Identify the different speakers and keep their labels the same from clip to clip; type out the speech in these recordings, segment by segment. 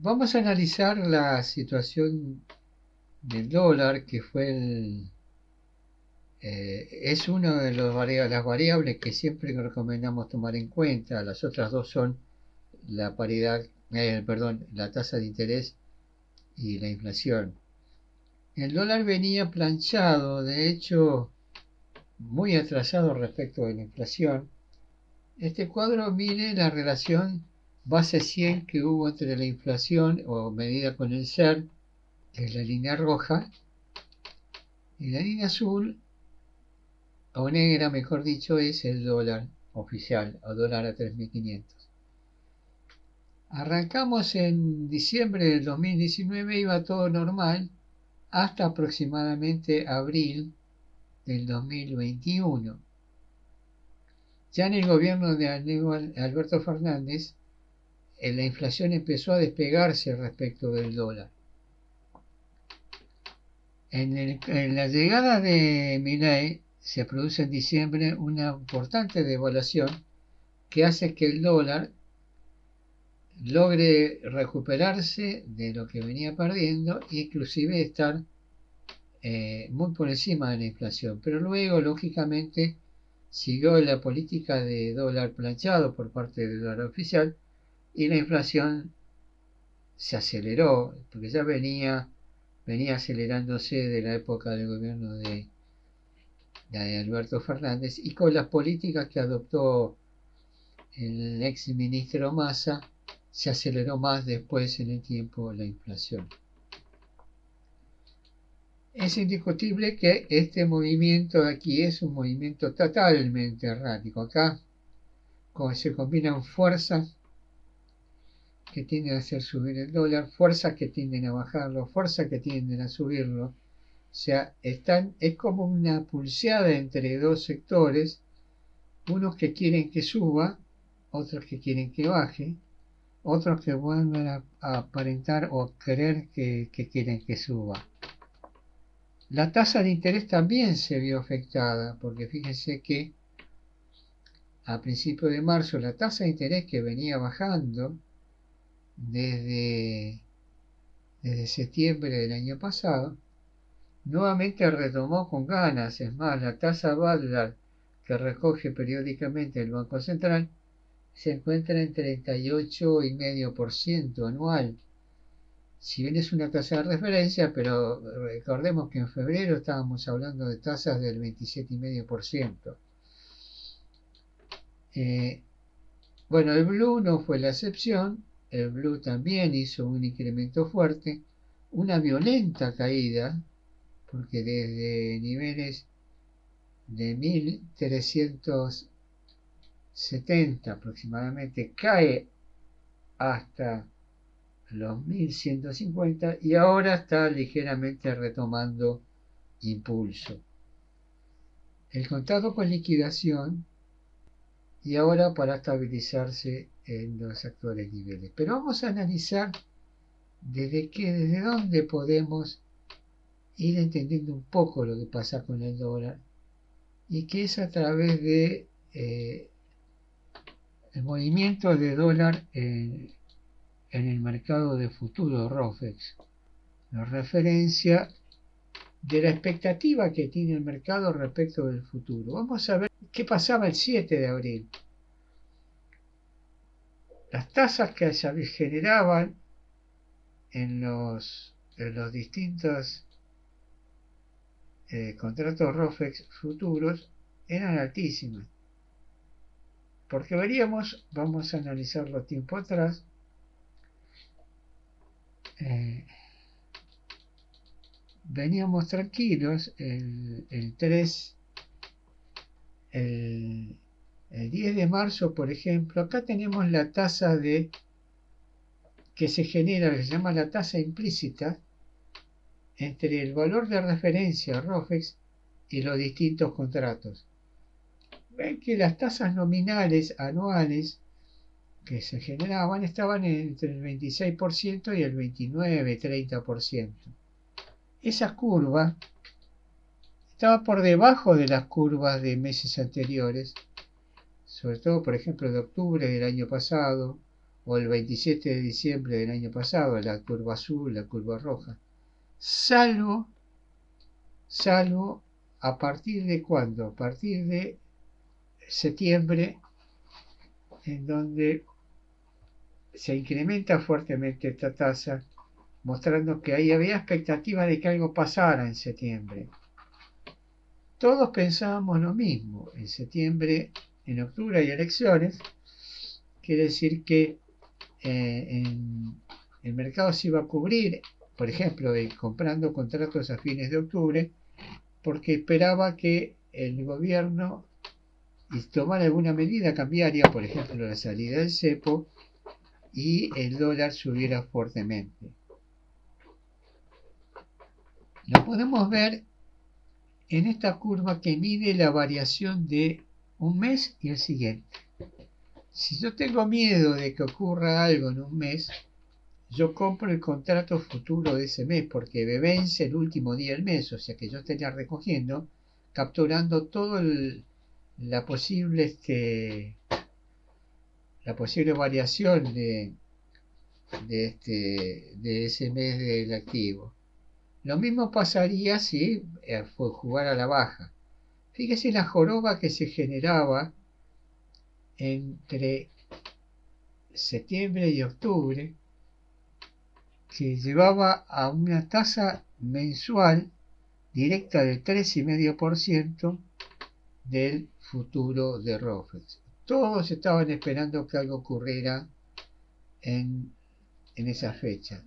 Speaker 1: Vamos a analizar la situación del dólar, que fue es una de las variables que siempre recomendamos tomar en cuenta. Las otras dos son la paridad, perdón, la tasa de interés y la inflación. El dólar venía planchado, de hecho, muy atrasado respecto de la inflación. Este cuadro mide la relación base 100 que hubo entre la inflación o medida con el SER, que es la línea roja, y la línea azul, o negra mejor dicho, es el dólar oficial, o dólar a 3.500. Arrancamos en diciembre del 2019, iba todo normal, hasta aproximadamente abril del 2021. Ya en el gobierno de Alberto Fernández, la inflación empezó a despegarse respecto del dólar. En la llegada de Milei se produce en diciembre una importante devaluación que hace que el dólar logre recuperarse de lo que venía perdiendo e inclusive estar muy por encima de la inflación. Pero luego, lógicamente, siguió la política de dólar planchado por parte del dólar oficial y la inflación se aceleró, porque ya venía acelerándose de la época del gobierno de Alberto Fernández, y con las políticas que adoptó el ex ministro Massa se aceleró más después en el tiempo la inflación. Es indiscutible que este movimiento de aquí es un movimiento totalmente errático. Acá se combinan fuerzas que tienden a hacer subir el dólar, fuerzas que tienden a bajarlo, fuerzas que tienden a subirlo. O sea, es como una pulseada entre dos sectores, unos que quieren que suba, otros que quieren que baje, otros que vuelven a aparentar o creer que quieren que suba. La tasa de interés también se vio afectada, porque fíjense que a principios de marzo la tasa de interés, que venía bajando desde, desde septiembre del año pasado, nuevamente retomó con ganas. Es más, la tasa Badlar, que recoge periódicamente el Banco Central, se encuentra en 38,5% anual. Si bien es una tasa de referencia, pero recordemos que en febrero estábamos hablando de tasas del 27,5%. Bueno, el Blue no fue la excepción. El Blue también hizo un incremento fuerte, una violenta caída, porque desde niveles de 1.370 aproximadamente cae hasta los 1.150 y ahora está ligeramente retomando impulso. El contado con liquidación y ahora para estabilizarse en los actuales niveles. Pero vamos a analizar desde dónde podemos ir entendiendo un poco lo que pasa con el dólar, y que es a través de el movimiento de dólar en el mercado de futuros ROFEX, la referencia de la expectativa que tiene el mercado respecto del futuro. Vamos a ver qué pasaba el 7 de abril. Las tasas que se generaban en los distintos contratos ROFEX futuros eran altísimas. Porque veríamos, vamos a analizarlo tiempo atrás, veníamos tranquilos el 3, el 10 de marzo, por ejemplo. Acá tenemos la tasa que se genera, que se llama la tasa implícita, entre el valor de referencia ROFEX y los distintos contratos. Ven que las tasas nominales anuales que se generaban estaban entre el 26% y el 29-30%. Esa curva estaba por debajo de las curvas de meses anteriores, sobre todo por ejemplo de octubre del año pasado o el 27 de diciembre del año pasado, la curva azul, la curva roja. Salvo a partir de cuándo, a partir de septiembre, en donde se incrementa fuertemente esta tasa, mostrando que ahí había expectativa de que algo pasara en septiembre. Todos pensábamos lo mismo. En septiembre, en octubre hay elecciones, quiere decir que el mercado se iba a cubrir, por ejemplo, comprando contratos a fines de octubre, porque esperaba que el gobierno tomara alguna medida cambiaria, por ejemplo, la salida del cepo, y el dólar subiera fuertemente. Lo podemos ver en esta curva que mide la variación de un mes y el siguiente. Si yo tengo miedo de que ocurra algo en un mes, yo compro el contrato futuro de ese mes porque me vence el último día del mes, o sea que yo estaría recogiendo, capturando todo la posible variación de ese mes del activo. Lo mismo pasaría si jugara a la baja. Fíjese la joroba que se generaba entre septiembre y octubre, que llevaba a una tasa mensual directa del 3,5% del futuro de ROFEX. Todos estaban esperando que algo ocurriera en esa fecha.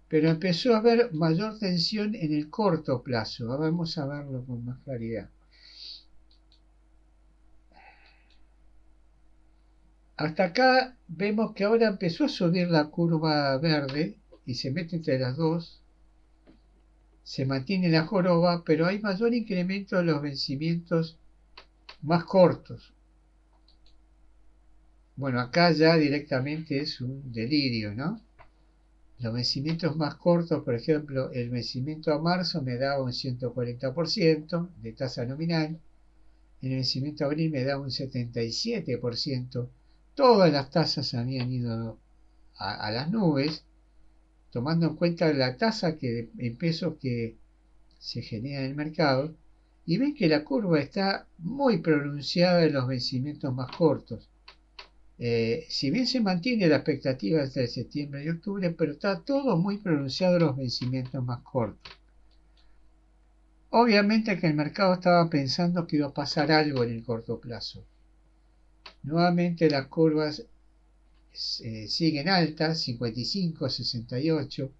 Speaker 1: Pero empezó a haber mayor tensión en el corto plazo. Vamos a verlo con más claridad. Hasta acá vemos que ahora empezó a subir la curva verde y se mete entre las dos. Se mantiene la joroba, pero hay mayor incremento de los vencimientos más cortos. Bueno, acá ya directamente es un delirio, ¿no? Los vencimientos más cortos, por ejemplo, el vencimiento a marzo me daba un 140% de tasa nominal, el vencimiento a abril me daba un 77%. Todas las tasas habían ido a las nubes, tomando en cuenta la tasa en pesos que se genera en el mercado, y ven que la curva está muy pronunciada en los vencimientos más cortos. Si bien se mantiene la expectativa entre septiembre y octubre, pero está todo muy pronunciado en los vencimientos más cortos. Obviamente que el mercado estaba pensando que iba a pasar algo en el corto plazo. Nuevamente las curvas siguen altas, 55, 68.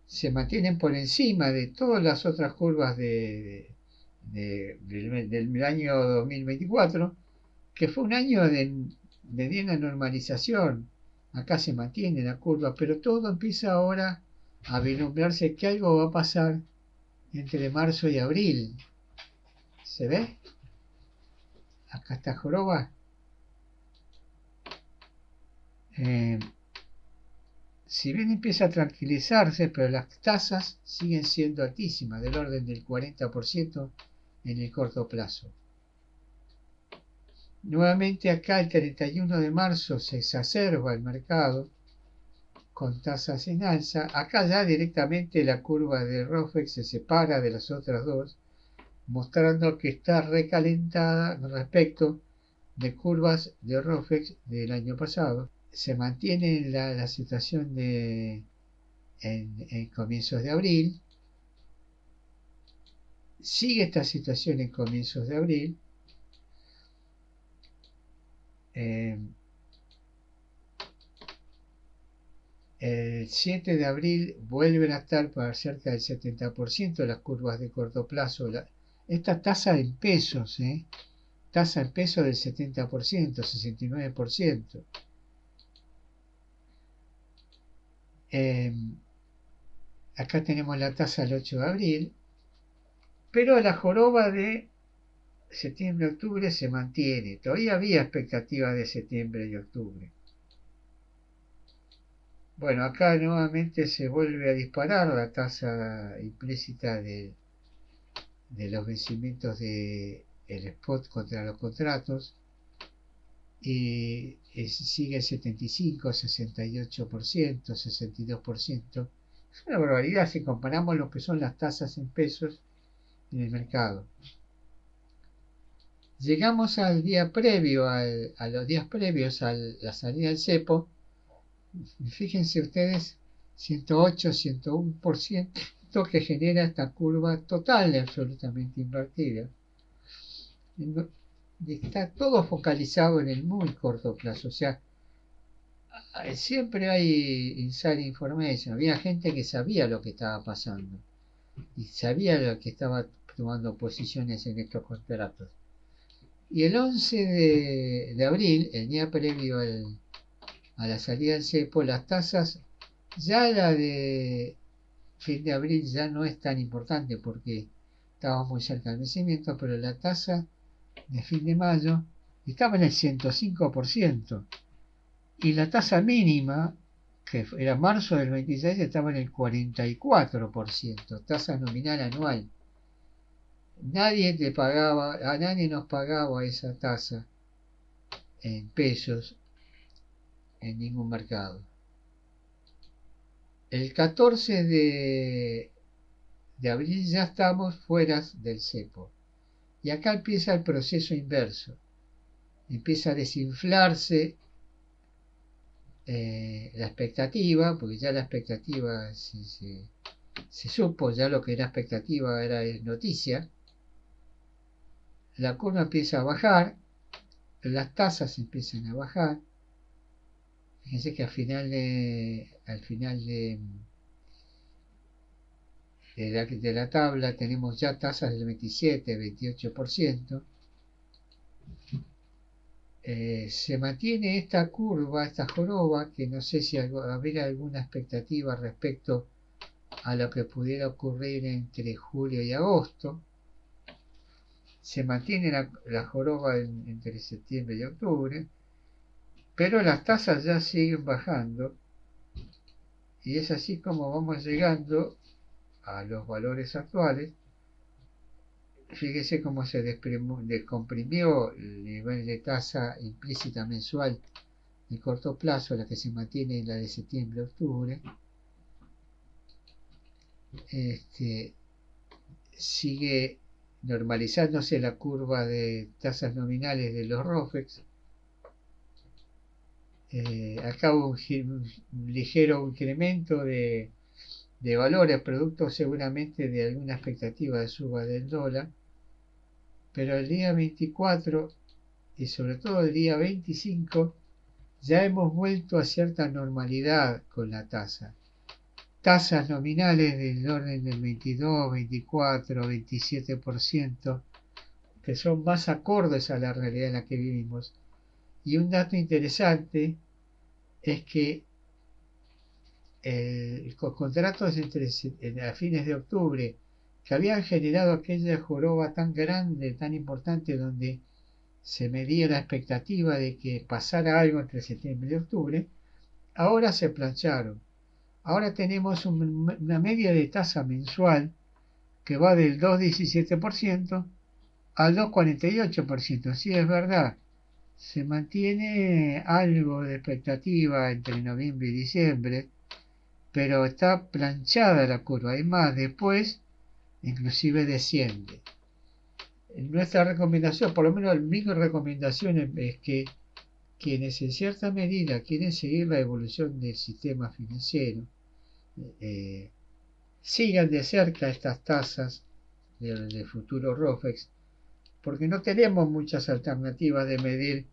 Speaker 1: Se mantienen por encima de todas las otras curvas del año 2024, que fue un año de llena normalización. Acá se mantiene la curva, pero todo empieza ahora a vislumbrarse que algo va a pasar entre marzo y abril. ¿Se ve? Acá está joroba. Si bien empieza a tranquilizarse, pero las tasas siguen siendo altísimas, del orden del 40% en el corto plazo. Nuevamente acá el 31 de marzo se exacerba el mercado con tasas en alza. Acá ya directamente la curva de ROFEX se separa de las otras dos, mostrando que está recalentada respecto de curvas de ROFEX del año pasado. Se mantiene la situación en comienzos de abril. Sigue esta situación en comienzos de abril. El 7 de abril vuelven a estar para cerca del 70% de las curvas de corto plazo. Esta tasa en pesos, tasa en pesos del 70%, 69%. Acá tenemos la tasa del 8 de abril, pero la joroba de septiembre-octubre se mantiene. Todavía había expectativas de septiembre y octubre. Bueno, acá nuevamente se vuelve a disparar la tasa implícita de los vencimientos del spot contra los contratos. y sigue el 75, 68%, 62%. Es una barbaridad si comparamos lo que son las tasas en pesos en el mercado. Llegamos al día previo, a los días previos a la salida del cepo. Fíjense ustedes, 108, 101% que genera esta curva total y absolutamente invertida. Está todo focalizado en el muy corto plazo. O sea, siempre hay inside information. Había gente que sabía lo que estaba pasando y sabía lo que estaba tomando posiciones en estos contratos. Y el 11 de abril, el día previo a la salida del cepo, las tasas, ya la de fin de abril ya no es tan importante porque estábamos muy cerca del vencimiento, pero la tasa de fin de mayo estaba en el 105% y la tasa mínima, que era marzo del 26, estaba en el 44%, tasa nominal anual. Nadie te pagaba, a nadie nos pagaba esa tasa en pesos en ningún mercado. El 14 de abril ya estamos fuera del cepo. Y acá empieza el proceso inverso. Empieza a desinflarse la expectativa, porque ya la expectativa se supo, ya lo que era expectativa era noticia. La curva empieza a bajar, las tasas empiezan a bajar. Fíjense que al final de la tabla tenemos ya tasas del 27, 28%. Se mantiene esta curva, esta joroba, que no sé si habrá alguna expectativa respecto a lo que pudiera ocurrir entre julio y agosto. Se mantiene la joroba entre septiembre y octubre, pero las tasas ya siguen bajando y es así como vamos llegando a los valores actuales. Fíjese cómo se descomprimió el nivel de tasa implícita mensual de corto plazo, la que se mantiene en la de septiembre-octubre. Sigue normalizándose la curva de tasas nominales de los ROFEX. Acá hubo un ligero incremento de valores, producto seguramente de alguna expectativa de suba del dólar, pero el día 24 y sobre todo el día 25 ya hemos vuelto a cierta normalidad con la tasa. Tasas nominales del orden del 22, 24, 27%, que son más acordes a la realidad en la que vivimos. Y un dato interesante es que los contratos a fines de octubre que habían generado aquella joroba tan grande, tan importante, donde se medía la expectativa de que pasara algo entre septiembre y octubre, ahora se plancharon. Ahora tenemos una media de tasa mensual que va del 2,17% al 2,48%. Sí, es verdad, se mantiene algo de expectativa entre noviembre y diciembre, pero está planchada la curva. Además, después, inclusive desciende. Nuestra recomendación, por lo menos mi recomendación, es que quienes en cierta medida quieren seguir la evolución del sistema financiero, sigan de cerca estas tasas de futuro ROFEX, porque no tenemos muchas alternativas de medir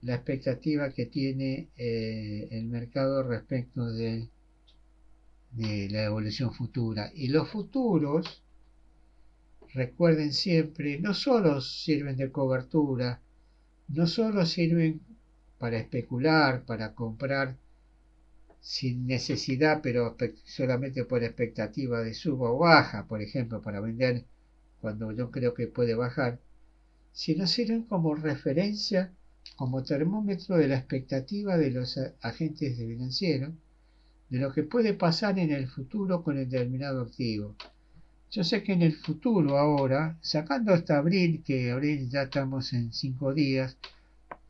Speaker 1: la expectativa que tiene el mercado respecto de la evolución futura. Y los futuros, recuerden siempre, no solo sirven de cobertura, no solo sirven para especular, para comprar sin necesidad, pero solamente por expectativa de suba o baja, por ejemplo, para vender cuando yo creo que puede bajar, sino sirven como referencia, como termómetro de la expectativa de los agentes financieros, de lo que puede pasar en el futuro con el determinado activo. Yo sé que en el futuro ahora, sacando hasta abril, que abril ya estamos en 5 días,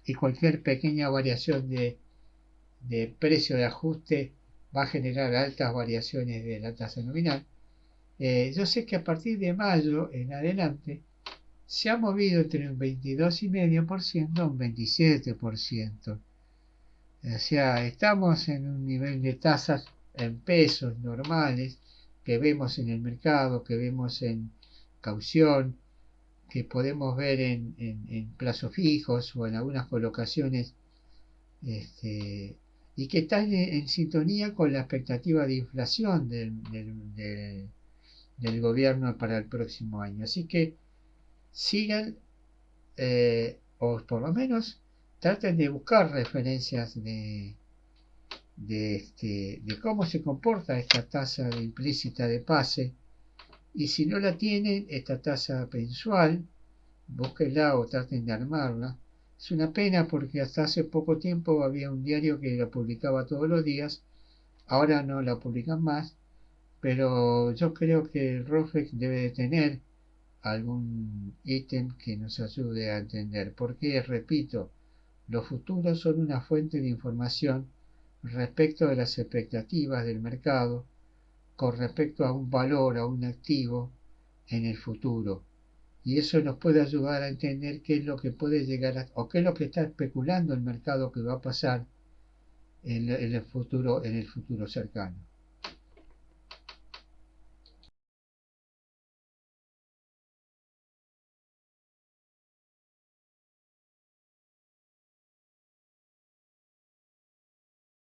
Speaker 1: y cualquier pequeña variación de precio de ajuste va a generar altas variaciones de la tasa nominal. Yo sé que a partir de mayo en adelante se ha movido entre un 22,5% a un 27%. O sea, estamos en un nivel de tasas en pesos normales que vemos en el mercado, que vemos en caución, que podemos ver en plazos fijos o en algunas colocaciones, y que están en sintonía con la expectativa de inflación del gobierno para el próximo año. Así que sigan, o por lo menos traten de buscar referencias de cómo se comporta esta tasa implícita de pase, y si no la tienen, esta tasa mensual, búsquenla o traten de armarla. Es una pena porque hasta hace poco tiempo había un diario que la publicaba todos los días, ahora no la publican más, pero yo creo que el ROFEX debe de tener algún ítem que nos ayude a entender, porque, repito, los futuros son una fuente de información respecto de las expectativas del mercado con respecto a un valor, a un activo en el futuro. Y eso nos puede ayudar a entender qué es lo que puede llegar a, o qué es lo que está especulando el mercado que va a pasar en el futuro cercano.